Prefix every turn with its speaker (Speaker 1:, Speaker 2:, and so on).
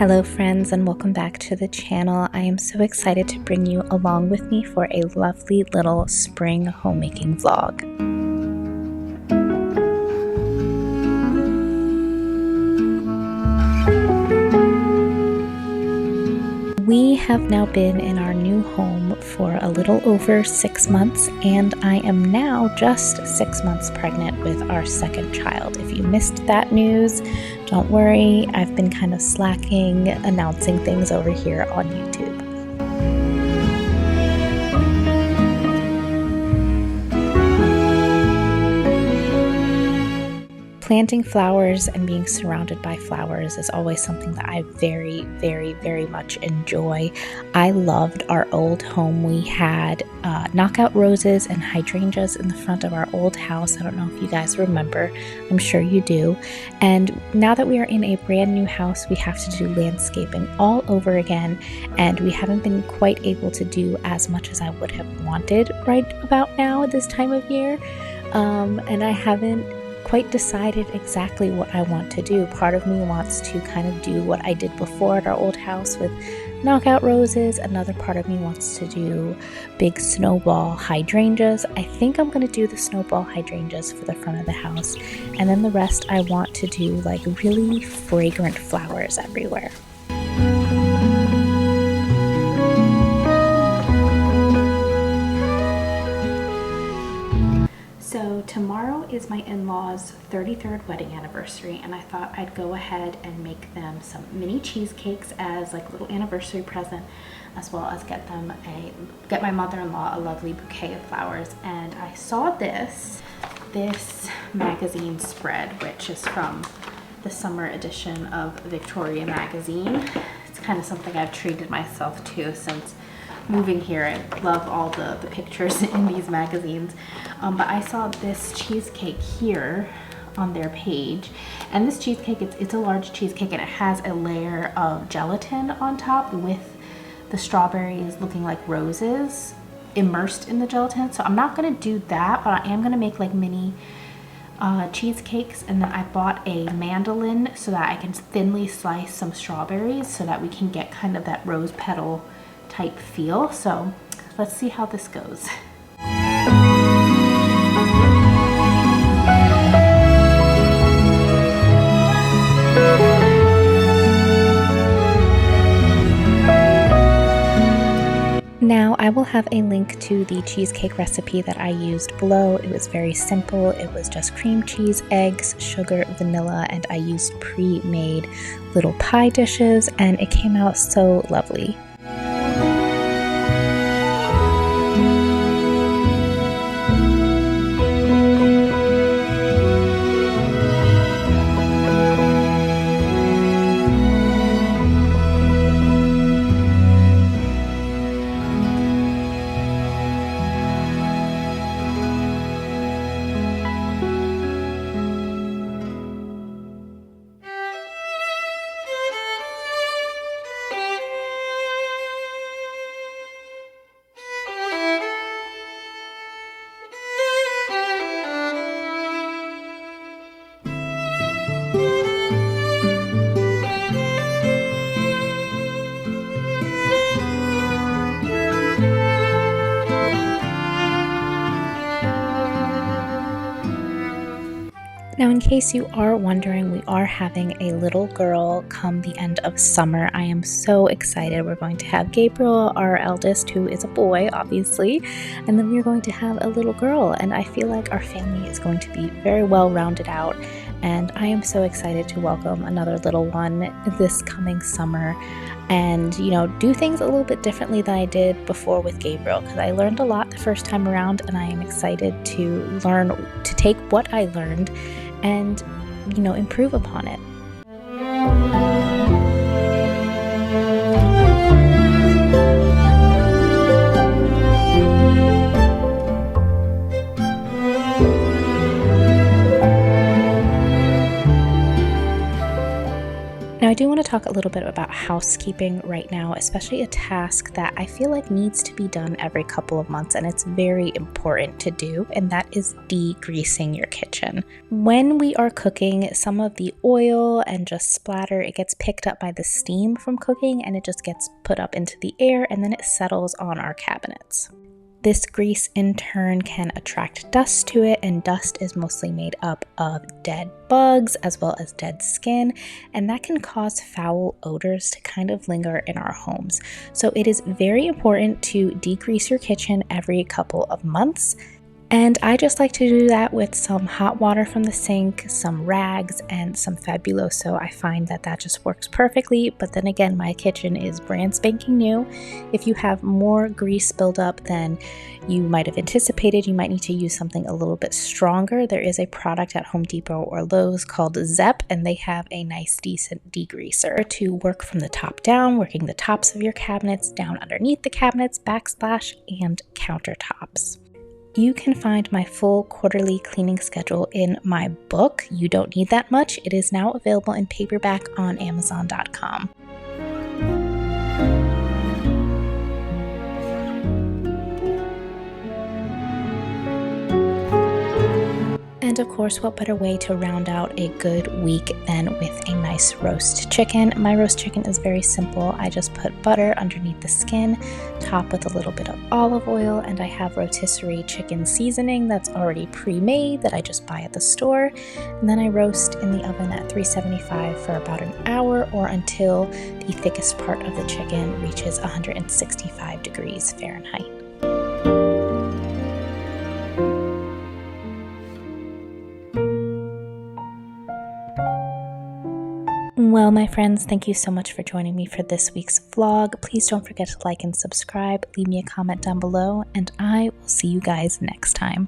Speaker 1: Hello friends, and welcome back to the channel. I am so excited to bring you along with me for a lovely little spring homemaking vlog. We have now been in our new home for a little over 6 months, and I am now just 6 months pregnant with our second child. If you missed that news, don't worry, I've been kind of slacking announcing things over here on YouTube. Planting flowers and being surrounded by flowers is always something that I very much enjoy. I loved our old home. We had knockout roses and hydrangeas in the front of our old house. I don't know if you guys remember. I'm sure you do. And now that we are in a brand new house, we have to do landscaping all over again. And we haven't been quite able to do as much as I would have wanted right about now at this time of year. And I haven't quite decided exactly what I want to do. Part of me wants to kind of do what I did before at our old house with knockout roses. Another part of me wants to do big snowball hydrangeas. I think I'm going to do the snowball hydrangeas for the front of the house, and then the rest I want to do like really fragrant flowers everywhere. So tomorrow is my in-laws' 33rd wedding anniversary, and I thought I'd go ahead and make them some mini cheesecakes as like a little anniversary present, as well as get my mother-in-law a lovely bouquet of flowers. And I saw this magazine spread, which is from the summer edition of Victoria magazine. It's kind of something I've treated myself to since moving here. I love all the pictures in these magazines, but I saw this cheesecake here on their page, and this cheesecake, it's a large cheesecake, and it has a layer of gelatin on top with the strawberries looking like roses immersed in the gelatin. So I'm not going to do that, but I am going to make like mini cheesecakes. And then I bought a mandolin so that I can thinly slice some strawberries so that we can get kind of that rose petal type feel. So let's see how this goes. Now I will have a link to the cheesecake recipe that I used below. It was very simple. It was just cream cheese, eggs, sugar, vanilla, and I used pre-made little pie dishes, and it came out so lovely. Now, in case you are wondering, we are having a little girl come the end of summer. I am so excited. We're going to have Gabriel, our eldest, who is a boy, obviously, and then we're going to have a little girl, and I feel like our family is going to be very well rounded out, and I am so excited to welcome another little one this coming summer and, you know, do things a little bit differently than I did before with Gabriel, because I learned a lot the first time around, and I am excited to learn, to take what I learned and, you know, improve upon it. Now I do want to talk a little bit about housekeeping right now, especially a task that I feel like needs to be done every couple of months, and it's very important to do, and that is degreasing your kitchen. When we are cooking, some of the oil and just splatter, it gets picked up by the steam from cooking, and it just gets put up into the air, and then it settles on our cabinets. This grease in turn can attract dust to it, and dust is mostly made up of dead bugs as well as dead skin, and that can cause foul odors to kind of linger in our homes. So it is very important to degrease your kitchen every couple of months. And I just like to do that with some hot water from the sink, some rags, and some Fabuloso. I find that that just works perfectly, but then again, my kitchen is brand spanking new. If you have more grease buildup than you might have anticipated, you might need to use something a little bit stronger. There is a product at Home Depot or Lowe's called Zep, and they have a nice, decent degreaser to work from the top down, working the tops of your cabinets, down underneath the cabinets, backsplash, and countertops. You can find my full quarterly cleaning schedule in my book, You Don't Need That Much. It is now available in paperback on Amazon.com. And of course, what better way to round out a good week than with a nice roast chicken? My roast chicken is very simple. I just put butter underneath the skin, top with a little bit of olive oil, and I have rotisserie chicken seasoning that's already pre-made that I just buy at the store. And then I roast in the oven at 375 for about an hour, or until the thickest part of the chicken reaches 165 degrees Fahrenheit. Well, my friends, thank you so much for joining me for this week's vlog. Please don't forget to like and subscribe, leave me a comment down below, and I will see you guys next time.